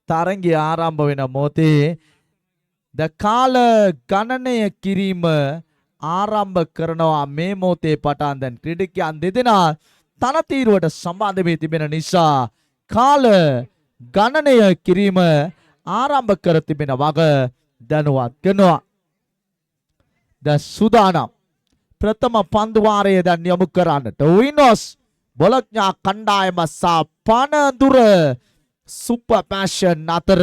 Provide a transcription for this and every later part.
තරංගය ආරම්භ වෙන මොහොතේ ද කාල ගණනය කිරීම ආරම්භ කරනවා මේ මොහොතේ පටන්. දැන් ක්‍රීඩකයන් දෙදෙනා තනතිරුවට සම්බන්ධ වී තිබෙන නිසා කාල ගණනය කිරීම ආරම්භ කර තිබෙන වග දැනුවත් කරනවා. දැන් සූදානම් ප්‍රථම පන්දු වාරය දැන් යොමු කරන්නට විනෝස් බොලොග්නා කණ්ඩායම සහ පනදුර සුපර් පැෂන් අතර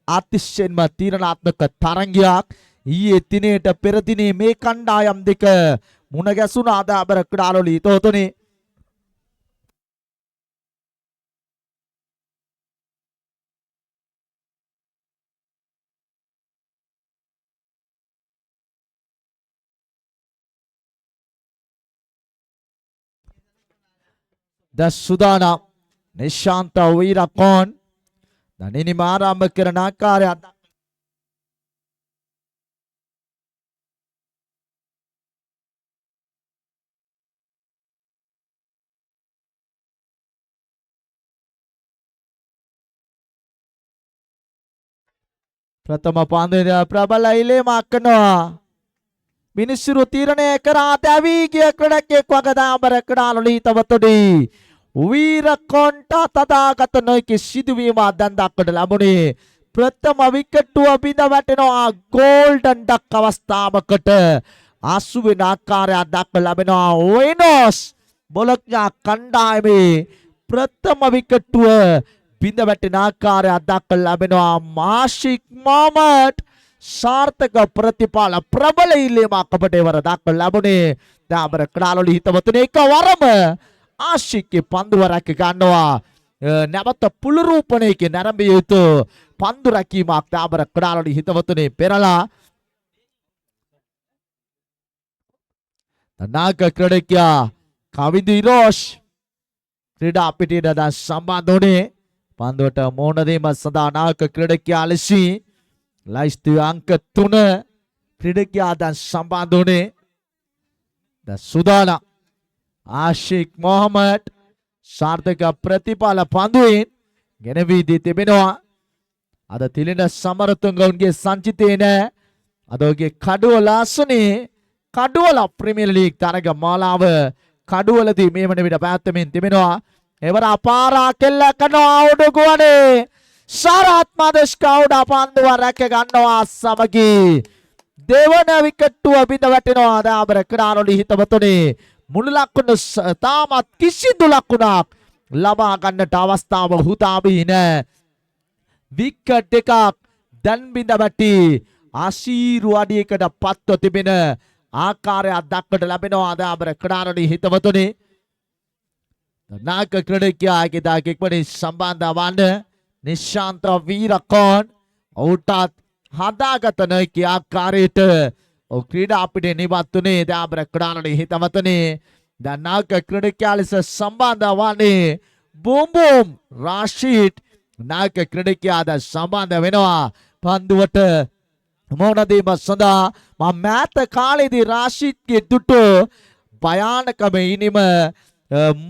අතිශයින්ම තීරණාත්මක තරංගයක් ඊයේ දිනේට පෙර දිනේ මේ කණ්ඩායම් දෙක මුණ ගැසුණ අද අපර ක්‍රීඩාවලිය තෝතනේ. ද සුදානම් නිශාන්ත වීරකෝන් දැන් ආරම්භ කරන ආකාරය ප්‍රථම පන්දුවේ ප්‍රබල ඉලෙමක් කරනවා. මිනිස්සුරු තීරණය කරා දැවී ගිය ක්‍රීඩකයෙක් වගේ දාඹර ක්‍රීඩාවලිය තවතොඩි වීරකෝන්ට තදාගත නොහැකි සිදුවීමක් දැන් දක්වන්න ලැබුණේ. ප්‍රථම විකටුව බිඳ වැටෙනවා ගෝල්ඩන් ඩක් අවස්ථාවකට 80 වෙනි ආකාරයක් දක්වන්න ලැබෙනවා. වෙනස් බොලොග්නා කණ්ඩායමේ ප්‍රථම විකටුව බිඳ වැටෙන ආකාරයක් දක්වන්න ලැබෙනවා. මාෂික් මොහමඩ් සාර්ථක ප්‍රතිඵල ප්‍රබල ඉල්ලීමක් අපට එවර දක්වන්න ලැබුණේ. දාඹර ක්‍රීඩාවලිය හිතවතුනේ එකවරම ආශික්ගේ පන්දු රැක ගන්නවා. නැවත පුලුරූපණයකින් නැරඹිය යුතු පන්දු රැකීමක් දාඹර ක්‍රීඩාවලිය හිතවතුනේ පෙරලා නායක ක්‍රීඩකයා කවිදු ඉරෝෂ් ක්‍රීඩා පිටියට දැන් සම්බන්ධ වුණේ. පන්දුවට මුහුණ දීම සඳහා නායක ක්‍රීඩකයා ලෙසි ලයිස්තුවේ අංක 3 ක්‍රීඩකයා දැන් සම්බන්ධ වුණේ. දැන් සූදානම් ආශික් මොහමඩ් සාර්ථක ප්‍රතිඵල පන්දුවෙන් ගෙනවී දී තිබෙනවා. අද තිලින සමරතුංගවුන්ගේ සංචිතේ නෑ. අද ඔහුගේ කඩුවල ආසනේ කඩුවල ප්‍රීමියර් ලීග් තරග මාලාව කඩුවලදී මේ වන විට පැවැත්වෙමින් තිබෙනවා. එවර අපාරා කෙල්ල කරනවා උඩුගුවනේ සරත් මදස්කවුඩ පන්දුව රැක ගන්නවා සමගී දෙවන විකට්ටුව බිඳ වැටෙනවා. දාඹර ක්‍රීඩාවලිය හිතවතුනේ මුළු ලකුණු තාමත් කිසිදු ලකුණක් ලබා ගන්නට අවස්ථාව හුතාබී නෑ. විකට් එකක් දැන් බිඳ වැටි ආශීර්වාදයකට පත්ව තිබෙන ආකාරයක් දක්වට ලැබෙනවා. දාඹර ක්‍රීඩාවලිය හිතවතුනේ නායක ක්‍රීඩකයාගේ දායකෙක්වනේ සම්බන්ධ වන්න නිශාන්ත වීරකෝන් ඔහුටත් හදාගත නොහැකි ආකාරයට ක්‍රීඩා අපිට නිවත්තුනේ. දාඹර ක්‍රීඩාවලිය හිතවතුනේ දැන් නායක ක්‍රීඩකයා ලෙස සම්බන්ධ වන්නේ බෝම්බෝම් රාෂීඩ් නායක ක්‍රීඩකයා දැන් සම්බන්ධ වෙනවා. පන්දුවට මුහුණ දීම සඳහා මම මෑත කාලේදී රාෂීඩ්ගේ දුටු භයානකම ඉනිම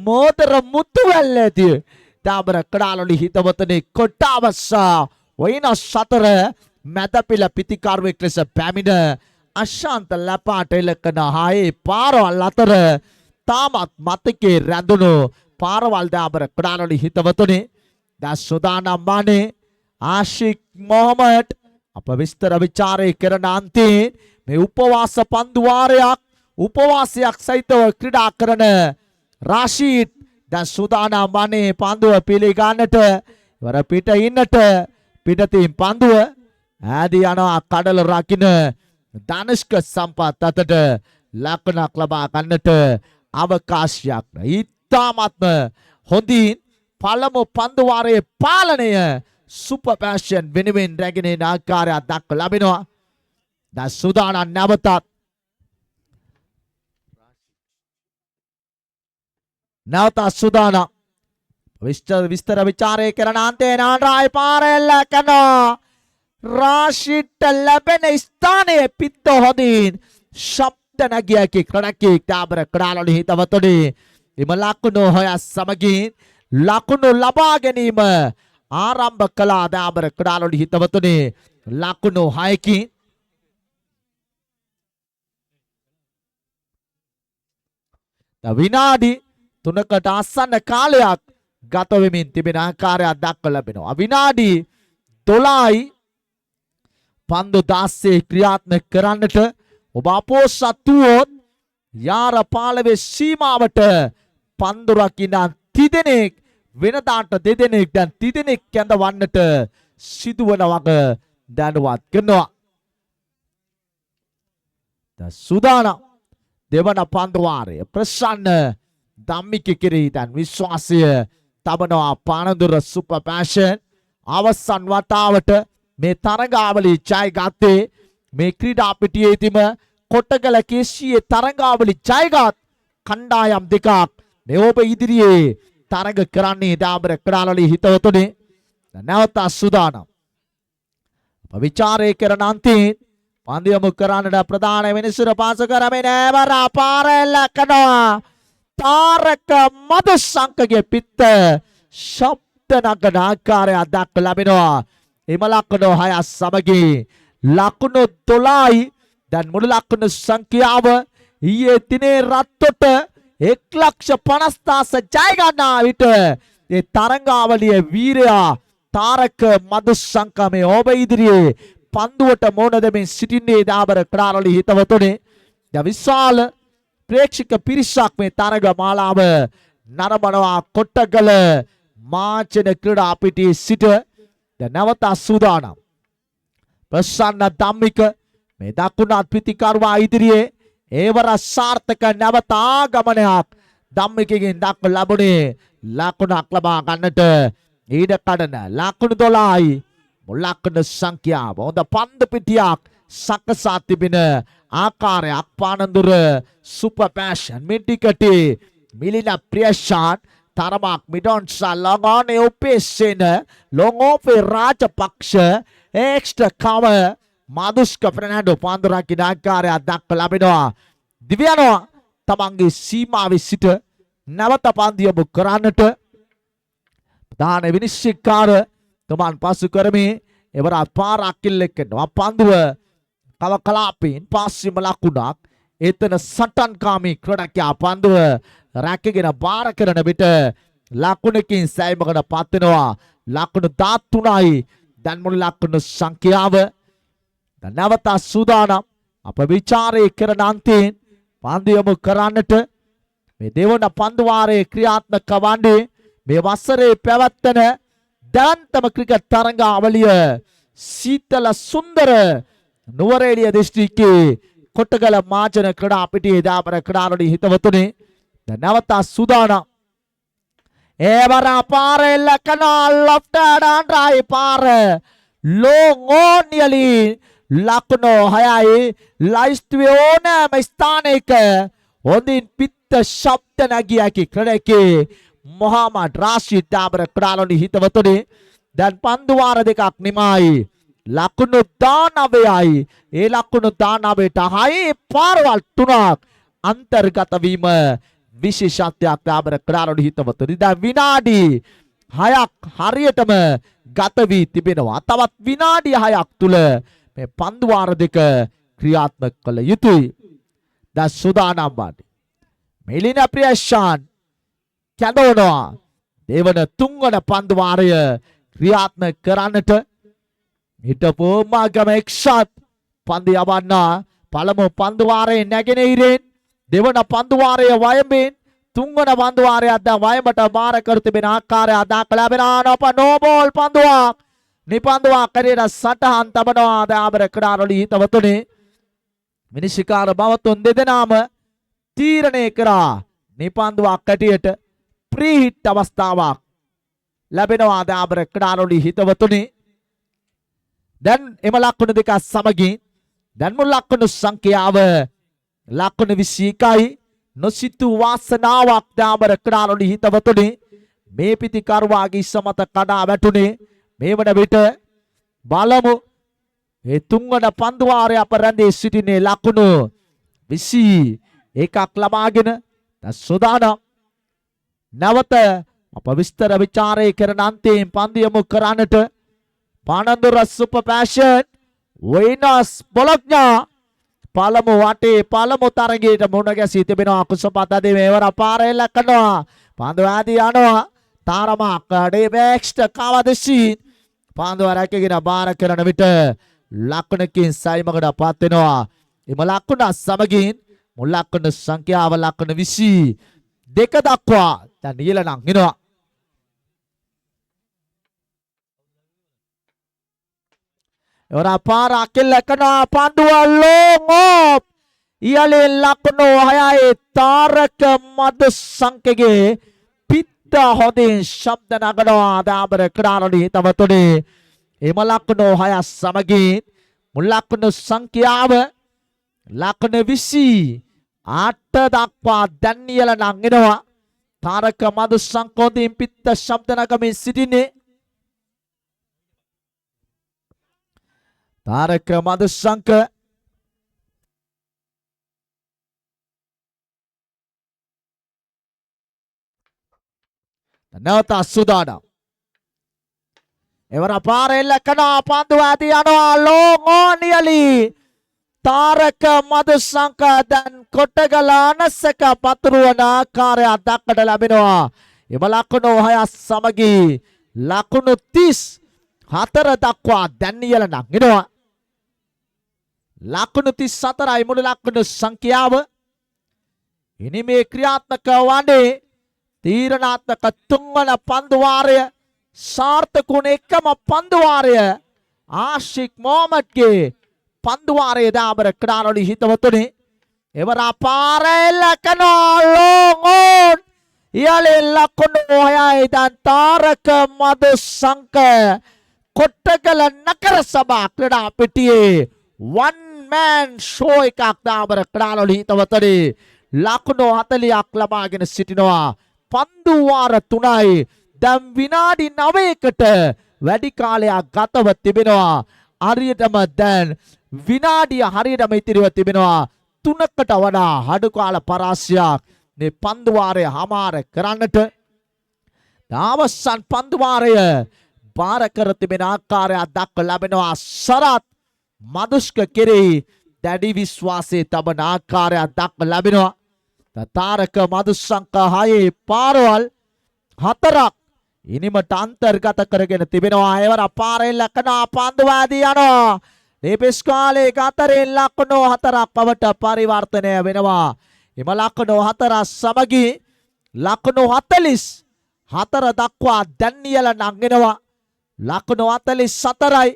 මෝතර මුතුවැල්ලේදී දාඹර ක්‍රීඩාවලිය හිතවතුනේ කොට්ටාවස්සා වෙනස් 4 මැදපිල පිතිකාරුවෙක් ලෙස පැමිණ අශාන්ත ලපාට එලකන හයේ පාරවල් අතර තාමත් මතකයේ රැඳුණු පාරවල් දාඹර ක්‍රීඩාවලිය හිතවතුනේ දැන් සූදානම් වන්නේ ආශික් මොහමඩ් අප විස්තර විචාරය කරන අන්තිම මේ උපවාස පන්දු වාරයක් උපවාසයක් සහිතව ක්‍රීඩා කරන රාෂීඩ් දැන් සූදානම් වන්නේ පන්දුව පිළිගන්නට. ඉවර පිට ඉන්නට පිටතින් පන්දුව ඈදී යනවා කඩල රකින්න ධනුෂ්ක සම්පත් අතට ලකුණක් ලබා ගන්නට අවකාශයක්. ඉතාමත්ම හොඳින් පළමු පන්දු වාරයේ පාලනය සුපර් පැෂන් වෙනුවෙන් රැගෙන යන ආකාරයක් දක්ව ලැබෙනවා. දැන් සූදානම් නැවත සූදානම් විස්තර විචාරය කරන අන්තේ නාරාය පාරෙල්ල කරනවා. රාෂීඩ්ට ලැබෙන ස්ථානයේ පිත්ත හොදින් ශබ්ද නැගියකි ක්‍රඩකෙක් දාඹර ක්‍රීඩාවලිය හිතවතුනේ එම ලකුණු හොය සමගින් ලකුණු ලබා ගැනීම ආරම්භ කළා දාබර ක්‍රාලොලි හිතවතුනි ලකුණු 6කින් විනාඩි 3කට ආසන්න කාලයක් ගත වෙමින් තිබෙන ආකාරයක් දක්ව ලැබෙනවා. විනාඩි 12යි පන්දු 16 ක්‍රියාත්මක කරන්නට ඔබ අපෝසත් වුවොත් යාර 15 සීමාවට පන්දු රකින්න තිදෙනෙක් වෙනදාට දෙදෙනෙක් දැන් තිදෙනෙක් කැඳවන්නට සිදුවන වග දැනුවත් කරනවා. දැන් සූදානම් දෙවන පන්දු වාරය ප්‍රසන්න ධම්මික කෙරෙහි දැන් විශ්වාසය තබනවා පානදුර සුපර් පැෂන් අවසන් වතාවට මේ තරගාවලි ජයගත්තේ මේ ක්‍රීඩා පිටියේදීම කොටගල කේසියේ තරගාවලි ජයගත් කණ්ඩායම් දෙකක් මේ ඔබ ඉදිරියේ තරග කරන්නේ දාබර ක්‍රාලලි හිතවතුනි නැවත සූදානම් විචාරය කරන අන්තිම පන්දියමු කරන්නට ප්‍රධාන වෙනසුර පාස කරමින් එවර පාරෙල්ල කරනවා තාරක මදුසංකගේ පිත්ත ශබ්ද නගන ආකාරයක් දක්ව ලැබෙනවා. එම ලකුණු 6 සමගී ලකුණු 12යි දැන් මුළු ලකුණු සංඛ්‍යාව ඊයේ දිනේ රත්තොට 1,50,000 ජය ගන්නා විට ඒ තරංගාවලියේ වීරයා තාරක මදුසංකමේ ඔබ ඉදිරියේ පන්දුවට මොන දෙමින් සිටින්නේ දාබර ක්‍රාලොලි හිතවතුනි ද විශාල ප්‍රේක්ෂක පිරිසක් මේ තරග මාලාව නරඹනවා කොට්ටගල මාචන ක්‍රීඩා පිටියේ සිට ද නැවත සූදානම් ප්‍රසන්න ධම්මික මේ දකුණත් පිටිකරුවා ඉදිරියේ ඒවර සාර්ථක නැවත ආගමනයක් ධම්මිකගෙන් දක්ව ලැබුණේ ලකුණක් ලබා ගන්නට ඊට කඩන ලකුණු 12යි ලකුණු සංඛ්‍යාව හොඳ පන්දු පිටියක් සකසා තිබෙන ආකාරයක් පානදුර සුපර් පැෂන් මිටිකටි මිලින ප්‍රියශාන් තරමක් මිඩොන්සා ලගානේ උපේසෙන ලොංගෝපේ රාජපක්ෂ එක්ස්ට්‍රා කවර් මාදුස්ක ෆර්නැන්ඩෝ පාන්දුරකින ආකාරයක් දක්ව ලැබෙනවා. දිව්‍යනවා තමන්ගේ සීමාවේ සිට නැවත පන්දියමු කරන්නට ප්‍රධාන විනිශ්චයකාර තුමන් පසු කරමින් එවරත් පාරක් කිල්ලෙක්කනවා පන්දුව කව කලාපින් පස්සෙම ලකුණක් එතන සටන්කාමී ක්‍රඩකයා පන්දුව රැකගෙන බාර කරන විට ලකුණකින් සෑයමකට පත්වෙනවා. ලකුණු 13යි දැන් මුළු ලකුණු සංඛ්‍යාව නැවත සූදානම් අප විචාරය කරන අන්තිම පන්දියමු කරන්නට මේ දෙවන පන්දු වාරයේ ක්‍රියාත්මක වන්නේ මේ වසරේ පැවැත්වෙන දැවන්තම ක්‍රිකට් තරගාවලිය සීතල සුන්දර නුවරඑළිය දිස්ත්‍රික්කයේ කොටගල මාජන ක්‍රීඩා පිටියේ දාබර ක්‍රාලොලි හිතවතුනි නැවත සූදානම් ඒවර පාරෙල්ල කනා ලොෆ්ට් ඩාන්ඩ්‍රයි පාර ලෝංගෝනියලි ලකුණු 6යි ලයිස්තුවේ ඕනෑම ස්ථානයක හොඳින් පිත්ත ශබ්ද නැගියකි ක්‍රඩකේ මොහමඩ් රාෂිද් දාබර ක්‍රාලොලි හිතවතුනි දැන් පන්දු වාර දෙකක් නිමයි ලකුණු 19යි ඒ ලකුණු 19ට 6 පාරවල් 3ක් අන්තර්ගත වීම විශේෂත්වයක් දාබර ක්‍රාලොලි හිතවතුනි දැන් විනාඩි 6ක් හරියටම ගත වී තිබෙනවා. තවත් විනාඩි 6ක් තුල මේ පන්දු වාර දෙක ක්‍රියාත්මක කළ යුතුයි. දැන් සූදානම් වන්නේ මෙලින ප්‍රියශාන් කැඳවනවා දෙවන තුන්වන පන්දු වාරය ක්‍රියාත්මක කරන්නට හිටපු මාගම එක්සත් පන්දු යවන්නා පළමු පන්දු වාරයේ නැගෙනහිරෙන් දෙවන පන්දු වාරයේ වයඹෙන් තුන්වන පන්දු වාරයක් දැන් වයඹට බාර කර තිබෙන ආකාරය අදාක ලැබෙනා නෝබෝල් පන්දුවක් නිපන්දුවක් කරේන සටහන් තබනවා දාබර ක්‍රාලොලි හිතවතුනි මිනිසිකාර බවතුන් දෙදෙනාම තීරණය කරා නිපන්දුවක් කැටියට ප්‍රීහිට් අවස්ථාවක් ලැබෙනවා දාබර ක්‍රාලොලි හිතවතුනි දැන් එම ලකුණු දෙක සමගින් දැන් මුල් ලකුණු සංඛ්‍යාව ලකුණු 21යි නොසිතු වාසනාවක් දාබර ක්‍රාලොලි හිතවතුනි මේ පිටිකරුවාගේ සමත කඩා වැටුනේ මේ වන විට බලමු ඒ තුන්වන පන්දු වාරය අප රැඳී සිටිනේ ලකුණු 21ක් ලබාගෙන සූදානම් නැවත අප විස්තර විචාරය කරන අන්තිම පන්දු යමු කරන්නට පානන්දුර සුපර් පැෂන් වෙනස් බොලොග්නා පළමු වටේ පළමු තරගයට මුණ ගැසී තිබෙනවා. කුසපත් අධි මේවර පාරෙල්ල කරනවා. පන්දු ආදී යනවා. තාරමක් ඩේබෙක්ස්ට කවදසී පන්දුව රැකගෙන බාර කරන විට ලකුණකින් සයිමකට පත් වෙනවා. එම ලකුණ සමගින් මුල් ලකුණ සංඛ්‍යාව ලකුණ 22 දක්වා දැන් ඊළඟ එනවා. එවර පාර අකෙල්ල කරනවා. පන්දුව ලොං ඔප් ඉහළින් ලකුණු 6යි තාරක මදුසංකගේ පිත්ත හොඳින් ශබ්ද නගනවා. දාබර ක්‍රාණි හිතවතුනි එම ලකුණු 6 සමගින් මුල් ලකුණු සංඛ්‍යාව ලකුණු 28 දක්වා දැන් ඊළඟ එනවා. තාරක මදුසංකෝදීන් පිත්ත ශබ්ද නගමින් සිටින්නේ. තාරක මදුසංක නැවත සුදානම්. එවර පාරෙල්ල කරනවා. පන්දුව ඇදී යනවා. ලොං ඕන් නියලි තාරක මදුසංක දැන් කොටගල අනසක පතුරුවන ආකාරයක් දක්නට ලැබෙනවා. එම ලකුණු 6 සමගි ලකුණු 34 දක්වා දැන් ඊළඟ එනවා. ලකුණු 34යි මුළු ලකුණු සංඛ්‍යාව. ඉනි මේ ක්‍රියාත්මක වන්නේ තීරණාත්මක තුන්වන පන්දු වාරය සාර්ථකුණ එකම පන්දු වාරය ආශික් මොහමඩ්ගේ පන්දු වාරය දාබර ක්‍රාණි හිතවතුනි එවර පාරෙල්ල කරනවා. ලොං ඕන් ඉහළින් ලකුණු 6යි දැන් තාරක මදුසංක කොට්ටගල නගර සභා ක්‍රීඩා පිටියේ වන් මෑන් ෂෝ එකක් දාබර ක්‍රාණි හිතවතුනි ලකුණු 40ක් ලබාගෙන සිටිනවා. පන්දු වාර 3යි දැන් විනාඩි 9කට වැඩි කාලයක් ගතව තිබෙනවා. හරියටම දැන් විනාඩිය හරියටම ඉතිරිව තිබෙනවා. 3කට වඩා අඩු කාල පරාසයක් මේ පන්දු වාරය හමාර කරන්නට. අවසන් පන්දු වාරය බාර කර තිබෙන ආකාරයක් දක්ව ලැබෙනවා. සරත් මදුෂ්ක කෙරෙහි දැඩි විශ්වාසයේ තබන ආකාරයක් දක්ව ලැබෙනවා. තාරක මදුසංක 6 පාරවල් 4ක් ඉනිමට අන්තර්ගත කරගෙන තිබෙනවා. එවර පාරෙල්ල කරනවා. පන්දුව ඇදී යනවා. දෙපස් කාලේ අතරින් ලකුණු 4ක් පවට පරිවර්තනය වෙනවා. එම ලකුණු 4 සමගි ලකුණු 44 දක්වා දැන් ඊළඟ එනවා. ලකුණු 44යි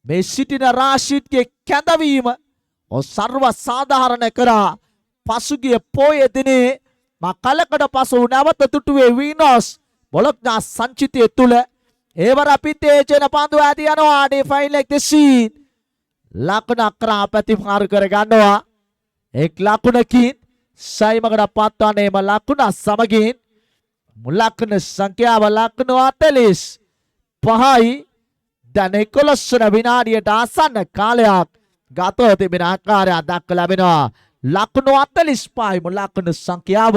මේ සිටින රාෂිඩ්ගේ කැඳවීම සර්ව සාධාරණ කරා. පසුගිය පෝය දිනේ කලකට පසු නැවත තුටුවේ වීනස් බොලොග්නා සංචිතය තුල ඒවර පිටේ ජන පන්දු ඇදී යනවා. ඩිෆයින් ලෙග් දෙසීන් ලකුණ කරා ප්‍රතිමාරු කර ගන්නවා. එක් ලකුණකින් සයිමකට පත්වන්නේ එම ලකුණ සමගින් මුල් ලකුණ සංඛ්‍යාව ලකුණු 45යි දැන් 11 වන විනාඩියට ආසන්න කාලයක් ගතව තිබෙන ආකාරයක් දක්ව ලැබෙනවා. ලකුණු 45යි මුල් ලකුණු සංඛ්‍යාව.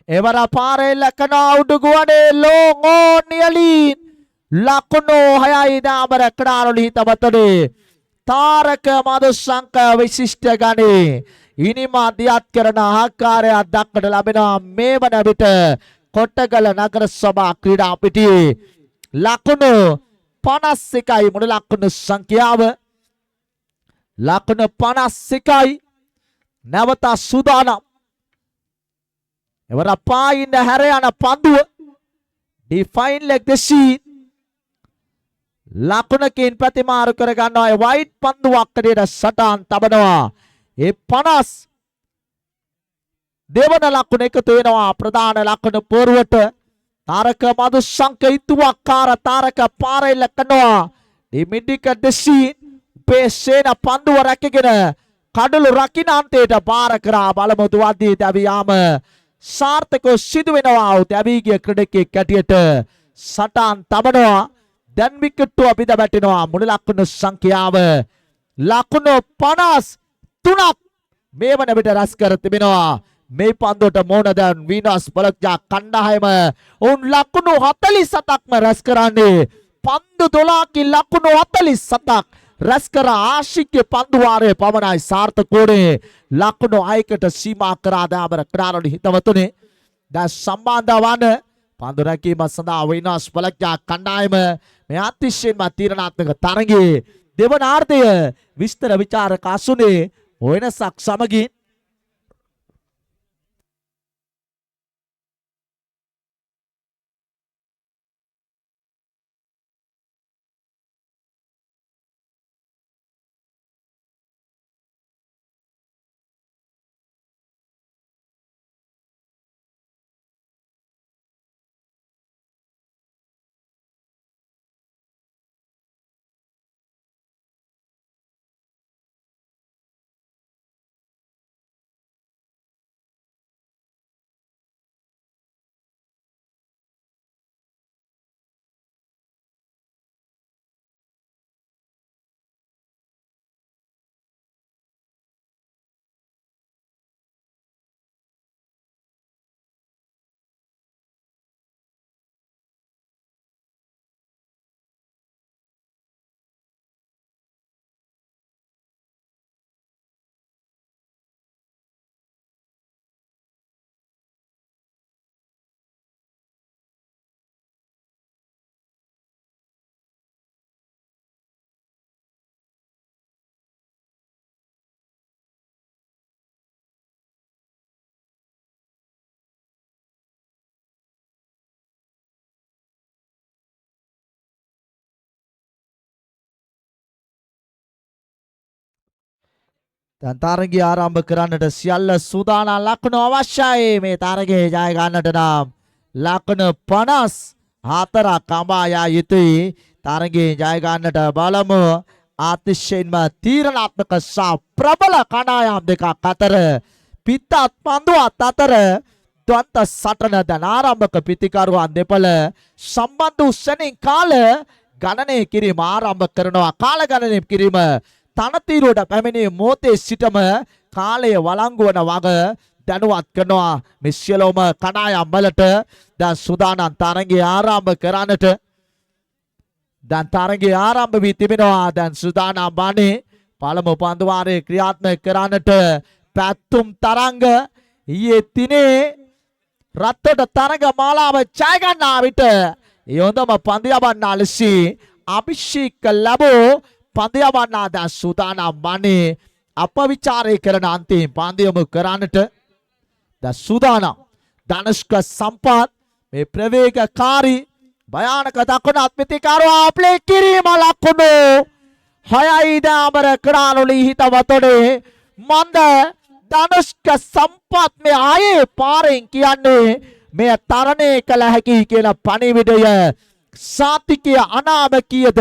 එවර පාරෙල්ල කරනවා. උඩුගුවනේ ලොං ඕන් නියලින් ලකුණු 6යි දාබර ක්‍රාණි හිතවතුනි තාරක මදුසංක විශිෂ්ට ගණේ ඉනිම අධ්‍යාත් කරන ආකාරයක් දක්නට ලැබෙනවා. මේ වන විට කොට්ටගල නගර සභා ක්‍රීඩා පිටියේ ලකුණු 51යි මුළු ලකුණු සංඛ්‍යාව. ලකුණු 51යි නැවත සූදානම්. එවර පායින් හැර යන පන්දුව ඩිෆයින් ලෙග් දෙසීන් ලකුණකින් ප්‍රතිමාරු කර ගන්නවා. වයිට් පන්දුවක් කඩේට සටහන් තබනවා. ඒ 50 දෙවන ලකුණ එකතු වෙනවා. ප්‍රධාන ලකුණ පෝරුවට තාරක මදුසංක ඉතුවක්කාර තාරක පාරෙල්ල කරනවා. ඩිමිඩික දෙසීන් පේසේන පන්දුව රැකගෙන කඩළු රකින්න අන්තයට බාර කරා. බලමු දුවද්දී තැවියාම සාර්ථකව සිදු වෙනවා. තැවී ගිය ක්‍රීඩකයෙක් කැටියට සටහන් තබනවා. දැන් විකට්ටුව පිට වැටෙනවා. මුළු ලකුණු සංඛ්‍යාව ලකුණු 53ක් මේ වන විට රැස් කර තිබෙනවා. මේ පන්දුවට මොන දැන් විනස් බලක්ජා කණ්ඩායම උන් ලකුණු 47ක්ම රැස් කරන්නේ. පන්දු 12කින් ලකුණු 47ක් රැස් කර ආශික්‍ය පන්දු වාරයේ පමණයි සාර්ථක වුණේ. ලකුණු 6කට සීමා කරා දාබර ක්‍රාරණි හිතවතුනි. දැන් සම්බන්ධ වන පන්දු රැකීම සඳහා විනස් බලක්ජා කණ්ඩායම මේ අතිශයින්ම තීරණාත්මක තරගයේ දෙවනාර්ධය විස්තර විචාරක අසුනේ වෙනසක් සමගින් දැන් තරගය ආරම්භ කරන්නට සියල්ල සූදානම්. ලකුණු අවශ්‍යයි මේ තරගයේ ජය ගන්නට නම් ලකුණු 54ක් අඹා යා යුතුයි. තරගයේ ජය ගන්නට බලමු. අතිශයින්ම තීරණාත්මක සහ ප්‍රබල කණ්ඩායම් දෙකක් අතර පිටත් පන්දුවත් අතර ද්වන්ත සටන දැන් ආරම්භක පිතිකරුවන් දෙපළ සම්බන්ධ උස්සනින් කාල ගණනය කිරීම ආරම්භ කරනවා. කාල ගණනය කිරීම තනතිරුවට පැමිණි මොහොතේ සිටම කාලය වළංගු වන වග දැනුවත් කරනවා. මේ සියලුම කණ්ඩායම් වලට දැන් සූදානම් තරගය ආරම්භ කරන්නට. දැන් තරගය ආරම්භ වී තිබෙනවා. දැන් සූදානම් වන්නේ පළමු පන්දු වාරයේ ක්‍රියාත්මක කරන්නට පැතුම් තරංග ඊයේ දිනේ රත්තොට තරග මාලාව ජය ගන්නා විට යොඳම පන්දියවන්නා ලෙස අභිෂේක ලැබූ පන්දියවන්නා දැන් සූදානම් වන්නේ අප විචාරය කරන අන්තිම පන්දියම කරන්නට. දැන් සූදානම් ධනුෂ්ක සම්පත් මේ ප්‍රවේගකාරී භයානක දකුණත් පිතිකරුවා ප්ලේ කිරීම ලකුණු 6යි දාමර ක්‍රාලොලි හිතවතොඩේ මන්ද ධනුෂ්ක සම්පත් මේ ආයේ පාරෙන් කියන්නේ මේ තරණය කළ හැකි කියලා පණිවිඩය සාතිකය අනාමකීයද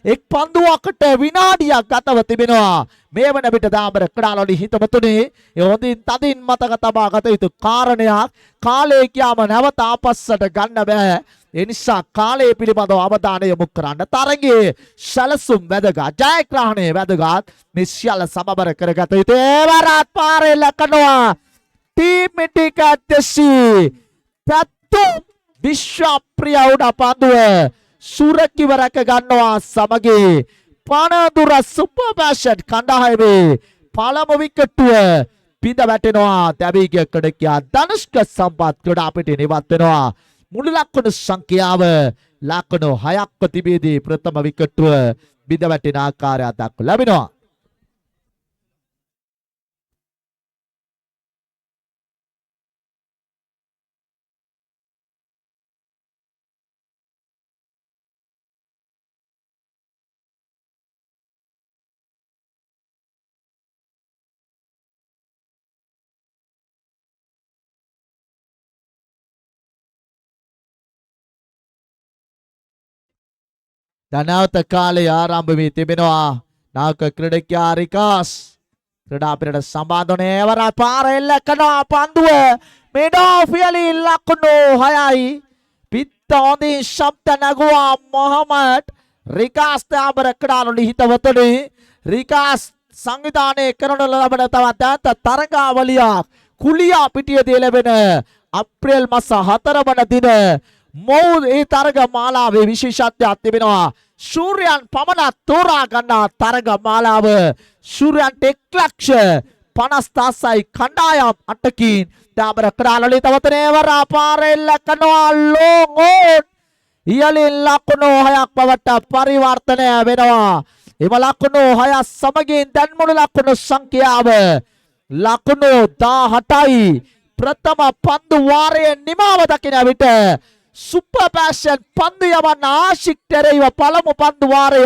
එක් පන්දුවකට විනාඩියක් ගතව තිබෙනවා. මේ වන විට දාමර ක්‍රාලොලි හිතවතුනේ හොඳින් තදින් මතක තබා ගත යුතු කාරණයක්. කාලය කියාම නැවත ආපස්සට ගන්න බෑ. ඒ නිසා කාලය පිළිබඳව අවධානය යොමු කරන්න. තරගයේ සැලසුම් වැදගත්, ජයග්‍රහණය වැදගත්. මේ සියල්ල සමබර කරගත යුතුයි. ඒවරත් පාරේ ලකනවා ටීම් ටික දෙසී පැත්තු විශ්වප්‍රිය උඩ පන්දුව සුරකිව රැක ගන්නවා සමගී පනදුර සුපර් පැෂන් කණ්ඩායමේ පළමු විකට්ටුව පිඳ වැටෙනවා. තැබී ගිය ක්‍රීඩකයා ධනුෂ්ක සම්පත් ක්‍රීඩා පිටින් ඉවත් වෙනවා. මුළු ලකුණු සංඛ්‍යාව ලකුණු 6ක්ව තිබෙදී ප්‍රථම විකට්ටුව බිඳ වැටෙන ආකාරය දක්ව ලැබෙනවා. දැනවත කාලය ආරම්භ වී තිබෙනවා. නායක ක්‍රීඩකයා රිකාස් ක්‍රීඩා පිටට සම්බන්ධ වන ඒවර පාර එල්ල කරනවා පන්දුව මෙඩෝෆියලි ලකුණු 6යි. පිත්ත හොඳින් ශබ්ද නැගුවා මොහමඩ් රිකාස් දාබර ක්‍රාලොලි හිතවතුනි රිකාස් සංවිධානයේ කරන ලබන තවත් තරගාවලියක් කුලියා පිටියදී ලැබෙන අප්‍රේල් මාස 4 වන දින මොව් ඒ තරග මාලාවේ විශේෂත්වයක් තිබෙනවා. සූර්යයන් පමණ තෝරා ගන්නා තරග මාලාව සූර්යයන්ට 1,50,000යි කණ්ඩායම් 8කින් දාබර ක්‍රාලොලි තවතනේ වරා පාරෙල්ල කනවා ලෝගෝන් ඉයලින් ලකුණු 6ක් බවට පරිවර්තනය වෙනවා. එම ලකුණු 6 සමගින් දැන් මුළු ලකුණු සංඛ්‍යාව ලකුණු 18යි. ප්‍රථම පන්දු වාරයේ නිමාව දකින විට සුපර් පැෂන් පන්දු යවන්න ආශික්තරයව පළමු පන්දු වාරය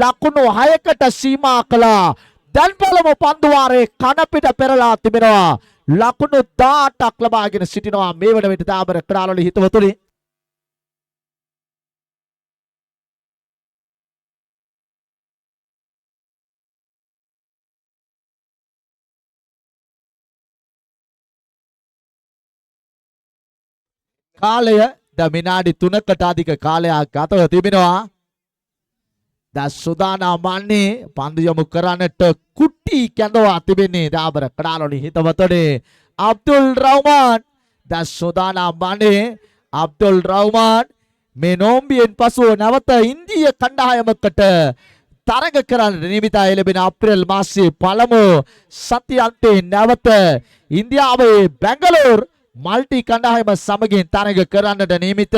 ලකුණු 6කට සීමා කළා. දැන් පළමු පන්දු වාරයේ කනපිට පෙරලා තිබෙනවා. ලකුණු 18ක් ලබාගෙන සිටිනවා මේ වන විට දාබර ක්‍රාලොලි හිතවතුනි. කාලය ද විනාඩි 3කට අධික කාලයක් ගතව තිබෙනවා. ද සුදානම් වන්නේ පන්දු යොමු කරන්නට කුටි කැඳවා තිබෙන්නේ දාබර ක්‍රාලොලි හිතවතුනි. අබ්දුල් රහ්මාන් ද සුදානම් වන්නේ අබ්දුල් රහ්මාන් මේ නෝම්බියෙන් පසුව නැවත ඉන්දිය කණ්ඩායමකට තරග කරන්න නියමිතයි ලැබෙන අප්‍රේල් මාසයේ පළමු සතියන්තයේ නැවත ඉන්දියාවේ බැංගලෝර් මල්ටි කණ්ඩායම සමගින් තරග කරන්නට නියමිත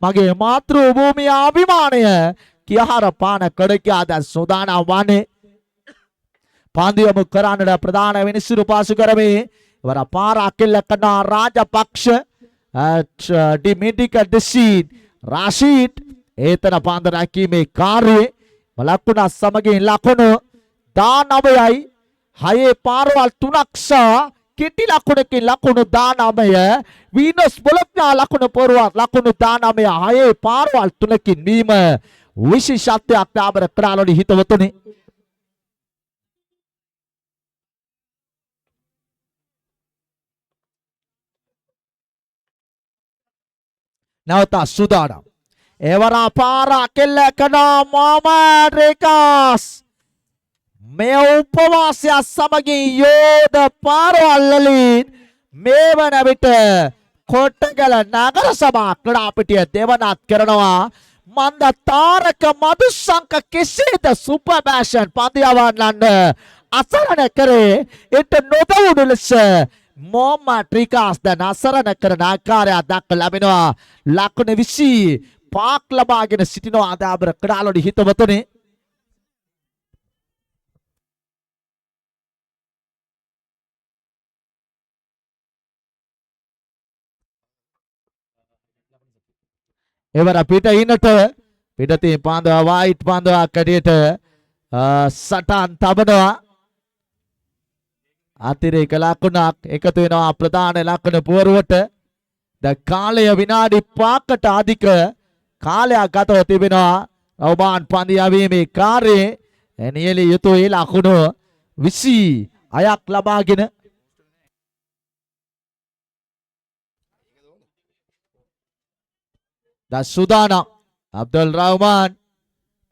මගේ මාතෘ භූමිය අභිමානය කියාර පාන කඩකියාද සෝදානම් වන්නේ පන්දු යොමු කරන්නට ප්‍රධාන විනිසුරු පාසු කරමේ වර පාර අකිල්ල කනා රාජපක්ෂ ඩිමිටික ඩිසීඩ් රාෂීඩ් ඒතන පන්දු රැකීමේ කාර්යයේ ලකුණ සමගින් ලකුණු 19යි 6 පාරවල් 3ක් සහ කෙටි ලකුණකින් ලකුණු 19 වීනස් බොලොග්නා ලකුණු පොරවත් ලකුණු 19 6 පාරවල් 3කින් වීම විශේෂත්වයක් දාබර ක්‍රාලොලි හිතවතුනි. නැවත සුදානම් එවරා පාර කෙල්ල කනා මොහමඩ් රිකාස් මේ උපවාසය සමගින් යෝධ පාරවල් වලින් මේ වන විට කොටගල නගර සභා ක්‍රඩාපිටිය දෙවනත් කරනවා. මන්ද තාරක මදුසංක කෙසේද සුපර් බෑෂන් පන්දු යවන්නන්න අසරණ කරේ එට නොදවුණු ලෙස මොහමඩ් රිකාස් දැන් අසරණ කරන ආකාරයක් දක්ව ලැබෙනවා. ලකුණු 25ක් ලබාගෙන සිටිනවා දාබර ක්‍රාලොලි හිතවතුනි. එවර පිට ඉන්නට පිටතින් පාන්දවා වයිට් පාන්දවා කඩේට සටන් තබනවා. අතිරේක ලකුණක් එකතු වෙනවා ප්‍රධාන ලකුණ පුවරුවට. ද කාලය විනාඩි 5කට අධික කාලයක් ගතව තිබෙනවා. රවුමාන් පන්දු යැවීමේ කාර්යයේ නියැලිය යුතුයි ලකුණු 26ක් ලබාගෙන ද සුදානම් අබ්දුල් රහ්මාන්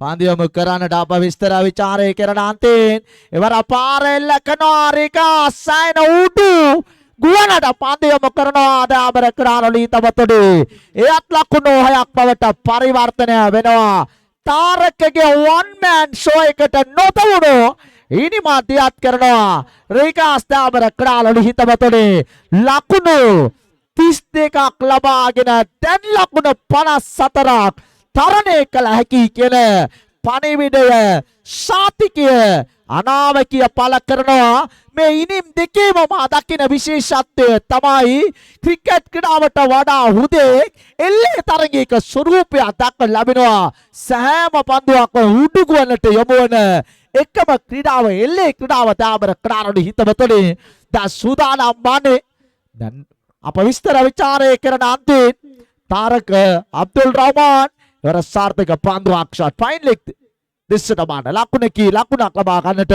පන්දු යොමු කරන්නට අප විස්තර විචාරය කරන අන්තයෙන් එවර පාරෙල්ල කනවා රිකාස් සයින උඩු ගුවනට පන්දු යොමු කරනවා දාබර ක්‍රාලොලි හිතවතුනි. එයත් ලකුණු 6ක් බවට පරිවර්තනය වෙනවා. තාරකගේ වන් මෑන් ෂෝ එකට නොදවුණු ඉනිමා දියත් කරනවා රිකාස් දාබර ක්‍රාලොලි හිතවතුනි. ලකුණු 32ක් ලබාගෙන දැන් ලකුණු 54ක් තරණය කළ හැකි කියන පණිවිඩය සාතිකය අනාවකිය පළ කරනවා. මේ ඉනිම් දෙකේම මා දකින විශේෂත්වය තමයි ක්‍රිකට් ක්‍රීඩාවට වඩා හුදෙක් එල්ලේ තරගයක ස්වරූපයක් දක්ව ලැබෙනවා. සෑම පන්දුවක්ම උඩුගුවනට යොමු වන එකම ක්‍රීඩාව එල්ලේ ක්‍රීඩාව දාබර ක්‍රාලොලි හිතවතුනි. දැන් සූදානම් වන්නේ දැන් අප විස්තර විචාරය කරන අන්තයෙන් තාරක අබ්දුල් රහ්මාන් වර සාර්ථක පන්දුවක් ෂොට් ෆයින් ලෙග් දිස්සට බාන ලකුණකී ලකුණක් ලබා ගන්නට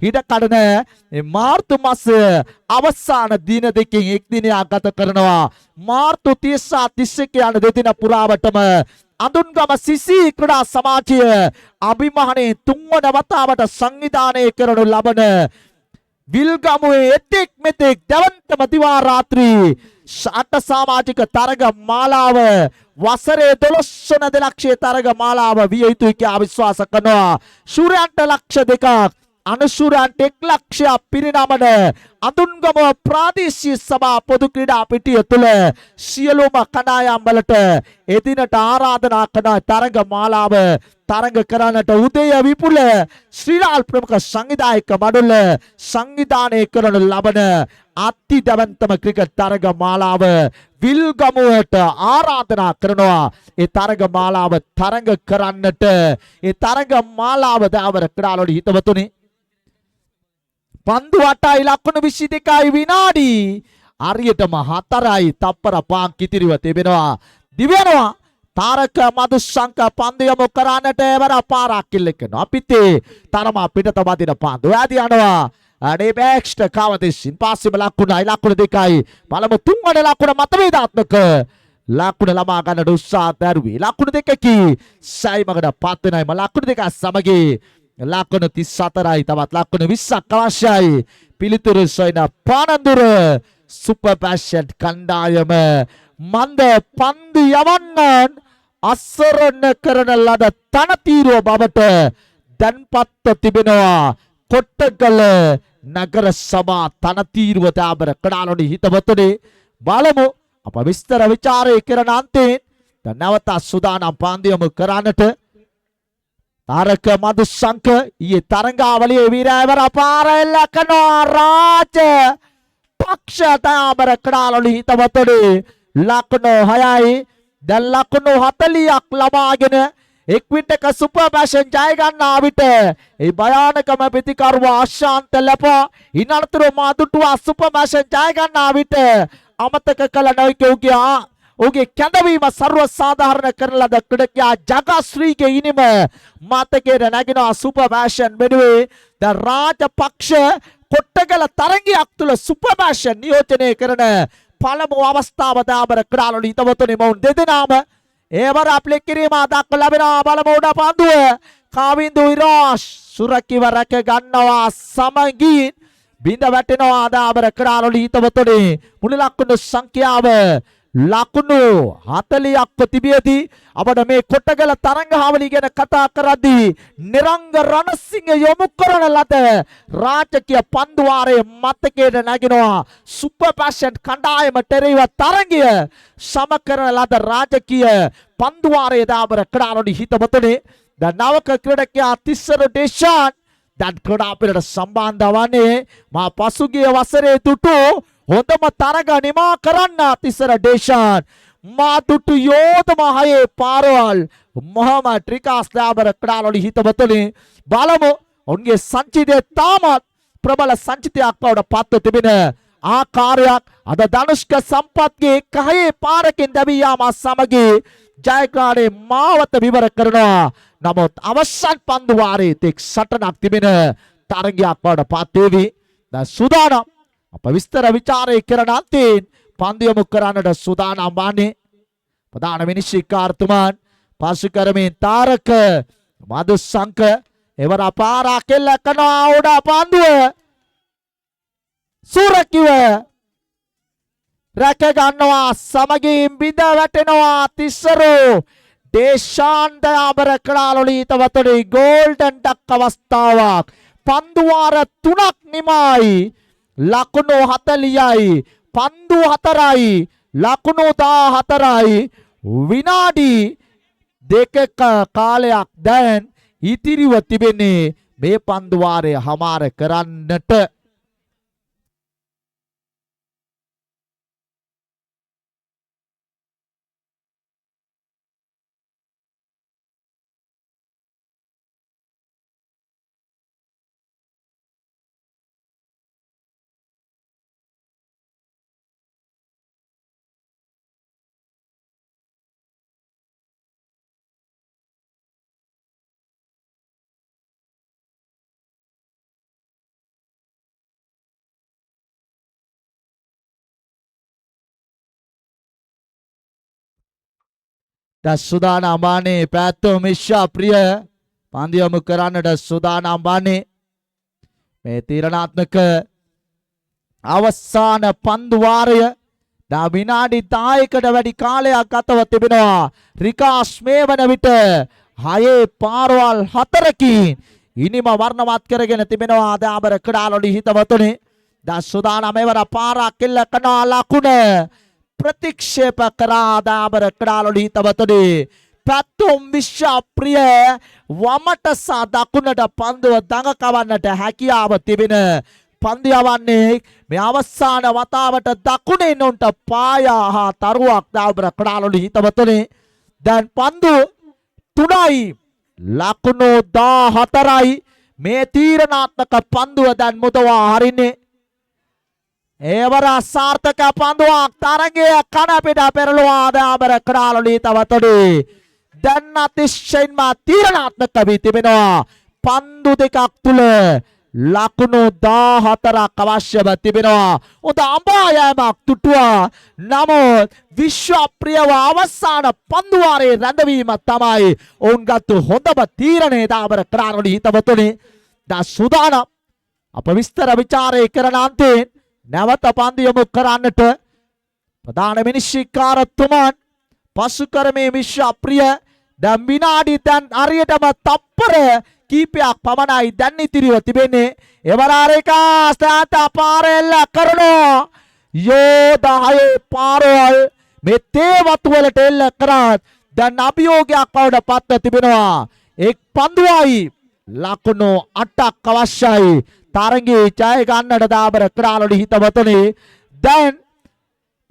හිඩ කඩන මාර්තු මාස අවසාන දින දෙකකින් එක් දිනයක් ගත කරනවා. මාර්තු 30 31 යන දෙදින පුරාවටම අඳුන්ගම සිසි ක්‍රීඩා සමාජය අභිමානයේ තුන්වන වතාවට සංවිධානය කරනු ලබන විල්ගමුවේ එතෙක් මෙතෙක් දැවන්තම දිවා රාත්‍රී ශාට සමාජික තරග මාලාව වසරේ 12 වන දලක්ෂයේ තරග මාලාව විය යුතුයි කියලා විශ්වාස කරනවා. ශූරයන්ට ලක්ෂ 2ක් අනුශූරයන්ට 1 ලක්ෂයක් පිරිනමන අඳුන්ගම ප්‍රාදේශීය සභා පොදු ක්‍රීඩා පිටිය තුළ සියලුම කණ්ඩායම් වලට එදිනට ආරාධනා කරන තරග මාලාව තරග කරන්නට උදය විපුල ශ්‍රීලාල් ප්‍රමුඛ සංවිධායක මඩුල්ල සංවිධානය කරන ලබන අති දැවැන්තම ක්‍රිකට් තරග මාලාව විල්ගමුවට ආරාධනා කරනවා. ඒ තරග මාලාව තරග කරන්නට ඒ තරග මාලාව දාවර ක්‍රීඩාලෝඩි හිතවතුනි පන්දු 8යි ලකුණු 22යි විනාඩි හරියටම 4යි තප්පර 5ක් ඉතිරිව තිබෙනවා. දිවයනවා තාරක මදුශංක පන්දු යමු කරන්නට එවර පාරක් කිල්ලකනවා. පිටේ තරම පිටත වදින පන්දු යාදී යනවා. අනේ බෑක්ස්ට කවදිසින් පාසෙම ලකුණයි ලකුණු 2යි බලමු තුන්වන ලකුණ මතවේදාත්මක ලකුණ ළමා ගන්නට උත්සාහ දරුවේ ලකුණු 2කි සයිමකට පත් වෙනයිම ලකුණු 2 සමගී ලකුණු 34යි තවත් ලකුණු 20ක් අවශ්‍යයි. පිළිතුරු සොයන පානඳුර සුපර් පැෂන් කණ්ඩායම මන්ද පන්දු යවන්නන් අසරණ කරන ලද තනතිරුව බවට දැන්පත්ව තිබෙනවා. කොට්ටගල නගර සභා තනතිරුව දාබර ක්‍රීඩාලෝඩි හිතවතුනි බලමු අප විස්තර විචාරය කරන අන්තයෙන් නැවත සූදානම් පන්දු යමු කරන්නට තාරක මදුශංක ඊයේ තරඟාවලියේ වීරයවර පාර එල්ල කරනවා. රාජ පක්ෂ දාබර ක්‍රීඩාලෝඩි හිතවතුනි ලකුණු 6යි දැන් ලකුණු 40ක් ලබාගෙන එක් විටක සුපර් පැෂන් ජය ගන්නා විට ඒ භයානකම ප්‍රතිකරුව ආශාන්ත ලැබා ඉනතුරු මාදුටුවා සුපර් පැෂන් ජය ගන්නා විට අමතක කළ නොයිකෝගේ ඔහුගේ කැඳවීම සර්ව සාධාරණ කරන ලද ක්‍රීඩකයා ජගශ්‍රීගේ ඉනිම මතකයට නැගෙනවා. සුපර් පැෂන් වෙනුවේ ද රාජපක්ෂ කොට්ටගල තරගයක් තුළ සුපර් පැෂන් නියෝජනය කරන පළමු අවස්ථාව දාබර ක්‍රීඩාලෝඩි හිතවතුනි මොවුන් දෙදෙනාම ඒවර අප්ලේ කිරීම දක්ව ලැබෙනවා. බලමු උඩ පන්දුව කාවින්දු ඉරාෂ් සුරකිව රැක ගන්නවා සමගින් බිඳ වැටෙනවා දාබර ක්‍රීඩාලෝඩි හිතවතුනි මුළු ලකුණු සංඛ්‍යාව ලකුණු 40ක් තිබියදී අපට මේ කොටගල තරංගාවලිය ගැන කතා කරද්දී නිරංග රණසිංහ යොමු කරන ලද රාජකීය පන්දු වාරයේ මතකයට නැගෙනවා. සුපර් පැෂන් කණ්ඩායමට එරෙහිව තරගය සම කරන ලද රාජකීය පන්දු වාරයේ දාබර ක්‍රීඩාලෝඩි හිතවතුනි ද නවක ක්‍රීඩකයා තිස්සර දේශාන් දැන් ක්‍රීඩා පිරට සම්බන්ධ වන්නේ මා පසුගිය වසරේ දුටු හොඳම තරග නිමා කරන්න තිස්සර දේශාන් මා දුටු යෝධම හයේ පාරවල් මොහමඩ් රිකාස් දාබර ක්‍රීඩාලෝඩි හිතවතුනි බලමු ඔවුන්ගේ සංචිතය තාමත් ප්‍රබල සංචිතයක් බවට පත්ව තිබෙන ආකාරයක් අද ධනුෂ්ක සම්පත්ගේ කහේ පාරකින් දැවී යාම සමගී ජයග්‍රහණයේ මාවත විවර කරනවා. නමුත් අවසන් පන්දු වාරයේ තෙක් සටනක් තිබෙන තරගයක් බවට පත් වේවි. දැන් සූදානම් අප විස්තර විචාරය කරන අන්තයෙන් පන්දු යොමු කරන්නට සූදානම් වන්නේ ප්‍රධාන විනිශ්චයකාරතුමන් පසු කරමින් තාරක මදුශංක එවර පාරක් එල්ල කරනවා. උඩ පන්දුව සුරකිව රැක ගන්නවා සමගින් බිඳ වැටෙනවා. තිස්සරු දේශාන් දාබර ක්‍රීඩාලෝඩි හිතවතුනි ගෝල්ඩන් ඩක් අවස්ථාවක් පන්දු වාර 3ක් නිමයි. ලකුණු 40යි පන්දු 4යි ලකුණු 14යි විනාඩි 2ක කාලයක් දැන් ඉතිරිව තිබෙන්නේ මේ පන්දු වාරය හමාර කරන්නට. දැන් සුදානම් වන්නේ පැත්තෝ මිෂා ප්‍රිය පන්දියමු කරන්නට සුදානම් වන්නේ මේ තීරණාත්මක අවසාන පන්දු වාරය දැන් විනාඩි 10කට වැඩි කාලයක් ගතව තිබෙනවා. රිකාස් මේ වන විට 6 පාරවල් 4කින් ඉනිම වර්ණවත් කරගෙන තිබෙනවා. දාබර කඩාලොඩි හිතවතුනි දැන් සුදානම් එවර පාරක් කෙල්ල කනා ලකුණ ප්‍රතික්ෂේප කරා. දාබර කඩාලොඩි හිතවතුනි පැතුම් විශ්වා ප්‍රිය වමට සහ දකුණට පන්දුව දඟකවන්නට හැකියාව තිබෙන පන්දියවන්නේ මේ අවසාන වතාවට දකුණෙන් උන්ට පායා හා තරුවක්. දාබර කඩාලොඩි හිතවතුනි දැන් පන්දු 3යි ලකුණු 14යි මේ තීරණාත්මක පන්දුව දැන් මුදවා හරින්නේ. ඒවර සාර්ථක පන්දුවක් තරගය කන පිට පෙරළුවා. දාබර කඩාලොඩි හිතවතුනි දැන් අතිශයින්ම තීරණාත්මක වී තිබෙනවා. පන්දු දෙකක් තුල ලකුණු 14ක් අවශ්‍යව තිබෙනවා. උද අඹායමක් තුටුවා. නමුත් විශ්වප්‍රියව අවසාන පන්දු වාරයේ රැඳවීම තමයි ඔවුන්ගත් හොඳම තීරණය. දාබර කඩාලොඩි හිතවතුනි දැන් සුදානම් අප විස්තර ਵਿਚාරය කරන අන්තයෙන් නැවත පන්දු යොමු කරන්නට ප්‍රධාන විනිශ්චයකාරතුමන් පසු කරමේ විශ්වප්‍රිය දැන් විනාඩි දැන් හරියටම තප්පර කීපයක් පමණයි දැන් ඉතිරිව තිබෙන්නේ. එවරාරිකා ස්ථාත පාරෙල්ල කරනවා. යෝධහය පාරවල් මේ තේ වතු වලට එල්ල කරත් දැන් අභියෝගයක් බවට පත්ව තිබෙනවා. එක් පන්දුවයි ලකුණු 8ක් අවශ්‍යයි තරගයේ ජය ගන්නට. දාබර කඩාලොඩි හිතවතුනි දැන්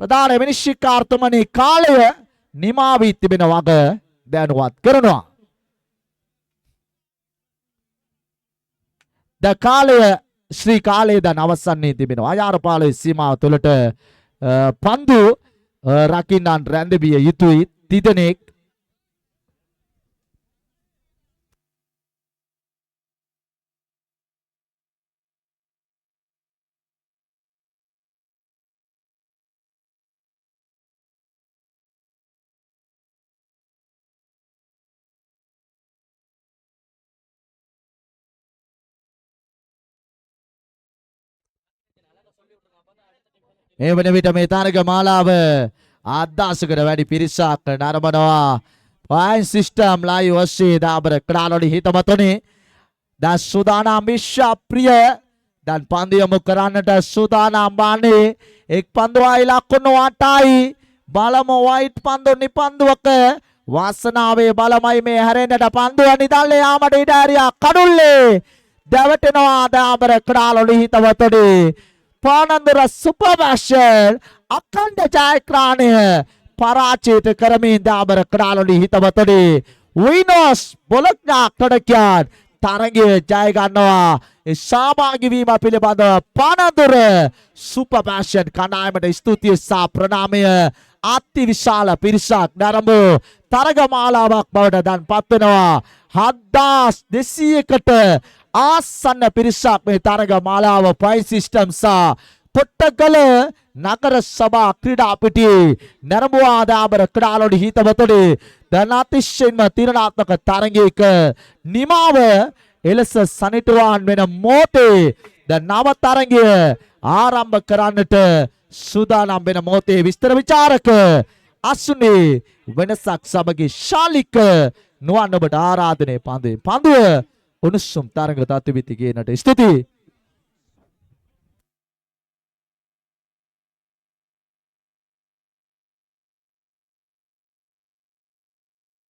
ප්‍රධාන විනිශ්චයකාරතුමනි කාලය නිමා වී තිබෙන වග දැනුවත් කරනවා. ද කාලය ශ්‍රී කාලය දැන් අවසන්නේ තිබෙනවා. ආයාරපාලේ සීමාව තුළට පන්දු රකින්නන් රැඳවිය යුතුයි. තිදෙනෙක් මේ වන විට මේ තරග මාලාව ආදාසකට වැඩි පිරිසක් නරඹනවා. පොයින්ට් සිස්ටම් ලයිව් ඔස්සේ දාබර කඩාලොඩි හිතවතුනි දැන් සුදානම් විශ්වප්‍රිය දැන් පන්දු යොමු කරන්නට සුදානම් වන්නේ. එක් පන්දුවයි ලකුණු 8යි. බලමු වයිට් පන්දු නිපන්දුවක වාසනාවේ බලමයි මේ හැරෙන්නට පන්දුව නිදල්ලේ යාමට ඉඩ ඇරියා. කඩුල්ලේ දැවටෙනවා. දාබර කඩාලොඩි හිතවතුනි පානන්දර සුපර්වැෂර් අඛණ්ඩ ජයග්‍රහණය පරාජයට කරමින් දාබර කඩාලොඩි හිතවතුනි විනෝස් බොලොග්නා ක්‍රඩකයන් තරගය ජය ගන්නවා. ඒ සහභාගී වීම පිළිබඳව පානන්දර සුපර්වැෂර් කණ්ඩායමට ස්තුතිය සහ ප්‍රණාමය. අති විශාල පිරිසක් නරඹු තරග මාලාවක් බවට දැන් පත් වෙනවා. 7200කට ආසන්න පිරිසක් මේ තරග මාලාව පොයින්ට් සිස්ටම් සහ පොට්ටගල නගර සභා ක්‍රීඩා පිටියේ නරඹුවා. දාබර කඩාලොඩි හිතවතුනි දැන් අතිශයින්ම තීරණාත්මක තරගයක නිමාව එලෙස සනිටුවාන් වෙන මොහොතේ දැන් නව තරගය ආරම්භ කරන්නට සූදානම් වෙන මොහොතේ විස්තර විචාරක අසුනේ වෙනසක් සමගී ශාලික නුවන් ඔබට ආරාධනය පන්දුව උණුසුම් තරඟ තත්විති කියනට ස්තුතියි.